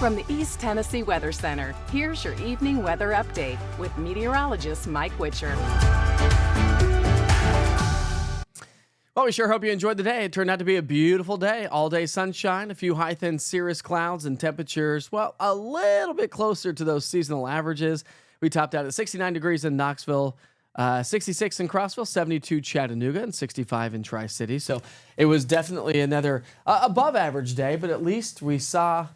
From the East Tennessee Weather Center, here's your evening weather update with meteorologist Mike Witcher. Well, we sure hope you enjoyed the day. It turned out to be a beautiful day. All day sunshine, a few high, thin, cirrus clouds, and temperatures, well, a little bit closer to those seasonal averages. We topped out at 69 degrees in Knoxville, 66 in Crossville, 72 Chattanooga, and 65 in Tri-City. So it was definitely another above average day, but at least we saw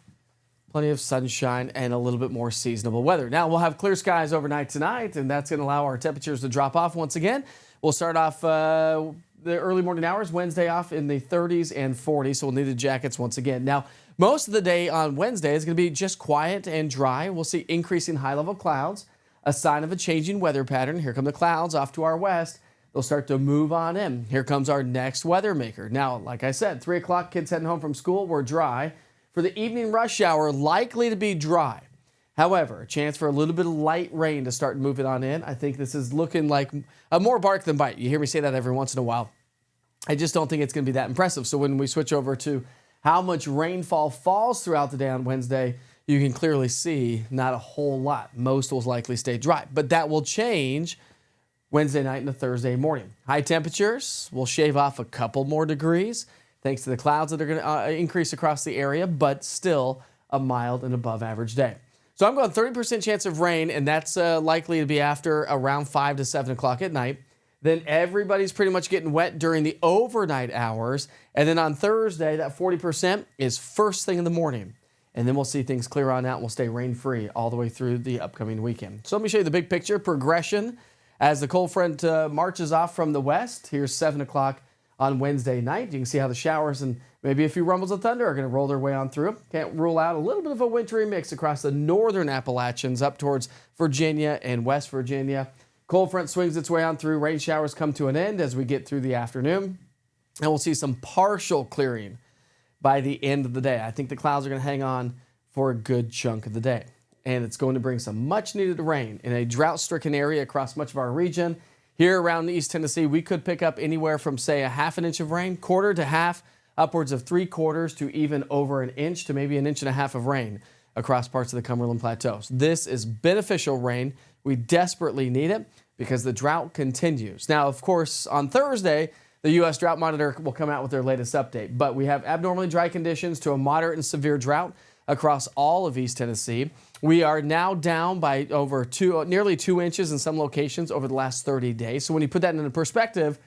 plenty of sunshine and a little bit more seasonable weather. Now, we'll have clear skies overnight tonight, and that's going to allow our temperatures to drop off once again. We'll start off the early morning hours, Wednesday off in the 30s and 40s, so we'll need the jackets once again. Now, most of the day on Wednesday is going to be just quiet and dry. We'll see increasing high-level clouds, a sign of a changing weather pattern. Here come the clouds off to our west. They'll start to move on in. Here comes our next weather maker. Now, like I said, 3 o'clock, kids heading home from school, we're dry. For the evening rush hour, likely to be dry. However, a chance for a little bit of light rain to start moving on in. I think this is looking like more bark than bite. You hear me say that every once in a while. I just don't think it's going to be that impressive. So when we switch over to how much rainfall falls throughout the day on Wednesday, you can clearly see not a whole lot. Most will likely stay dry. But that will change Wednesday night into Thursday morning. High temperatures will shave off a couple more degrees thanks to the clouds that are going to increase across the area, but still a mild and above average day. So I'm going 30% chance of rain, and that's likely to be after around 5 to 7 o'clock at night. Then everybody's pretty much getting wet during the overnight hours. And then on Thursday, that 40% is first thing in the morning. And then we'll see things clear on out and we'll stay rain-free all the way through the upcoming weekend. So let me show you the big picture progression as the cold front marches off from the west. Here's 7 o'clock on Wednesday night. You can see how the showers and maybe a few rumbles of thunder are going to roll their way on through. Can't rule out a little bit of a wintry mix across the northern Appalachians up towards Virginia and West Virginia. Cold front swings its way on through. Rain showers come to an end as we get through the afternoon. And we'll see some partial clearing by the end of the day. I think the clouds are going to hang on for a good chunk of the day. And it's going to bring some much needed rain in a drought-stricken area across much of our region. Here around East Tennessee, we could pick up anywhere from, say, a half an inch of rain, quarter to half, upwards of 3/4 to even over an inch to maybe an inch and a half of rain across parts of the Cumberland Plateaus. This is beneficial rain. We desperately need it because the drought continues. Now, of course, on Thursday, the U.S. Drought Monitor will come out with their latest update. But we have abnormally dry conditions to a moderate and severe drought across all of East Tennessee. We are now down by nearly 2 inches in some locations over the last 30 days. So when you put that into perspective,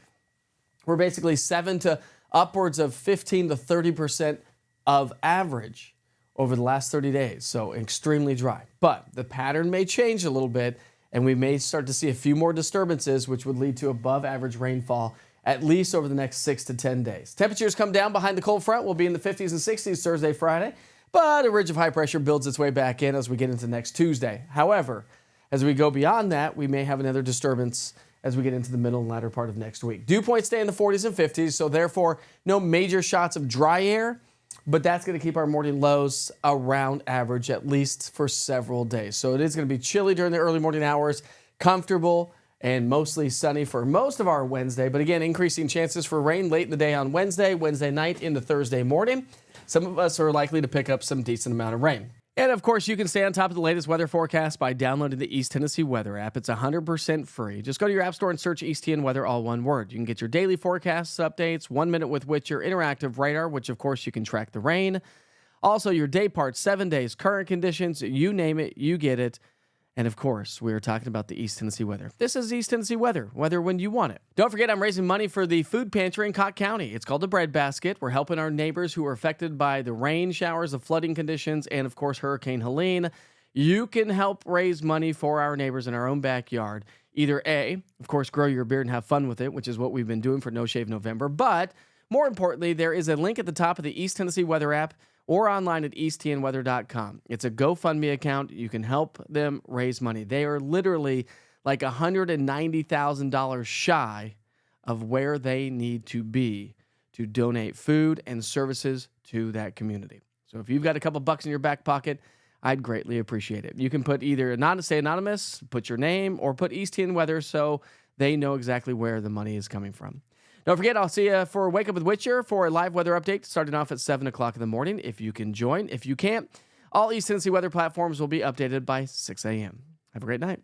we're basically 7 to upwards of 15 to 30% of average over the last 30 days. So extremely dry. But the pattern may change a little bit, and we may start to see a few more disturbances, which would lead to above average rainfall at least over the next 6 to 10 days. Temperatures come down behind the cold front. We'll be in the 50s and 60s Thursday, Friday. But a ridge of high pressure builds its way back in as we get into next Tuesday. However, as we go beyond that, we may have another disturbance as we get into the middle and latter part of next week. Dew points stay in the 40s and 50s, so therefore no major shots of dry air, but that's going to keep our morning lows around average at least for several days. So it is going to be chilly during the early morning hours, comfortable and mostly sunny for most of our Wednesday. But again, increasing chances for rain late in the day on Wednesday night into Thursday morning. Some of us are likely to pick up some decent amount of rain. And of course, you can stay on top of the latest weather forecast by downloading the East Tennessee Weather app. It's 100% free. Just go to your app store and search EastTN Weather, all one word. You can get your daily forecasts, updates, 1 minute with Witcher, interactive radar, which of course you can track the rain. Also, your day parts, 7 days, current conditions, you name it, you get it. And of course, we are talking about the East Tennessee weather. This is East Tennessee weather when you want it. Don't forget, I'm raising money for the food pantry in Cott County. It's called the Bread Basket. We're helping our neighbors who are affected by the rain showers, the flooding conditions, and of course, Hurricane Helene. You can help raise money for our neighbors in our own backyard. Either A, of course, grow your beard and have fun with it, which is what we've been doing for No Shave November. But more importantly, there is a link at the top of the East Tennessee Weather app or online at easttnweather.com. It's a GoFundMe account. You can help them raise money. They are literally like $190,000 shy of where they need to be to donate food and services to that community. So if you've got a couple bucks in your back pocket, I'd greatly appreciate it. You can put either say anonymous, put your name, or put EastTN Weather so they know exactly where the money is coming from. Don't forget, I'll see you for Wake Up with Witcher for a live weather update starting off at 7 o'clock in the morning if you can join. If you can't, All East Tennessee weather platforms will be updated by 6 a.m. Have a great night.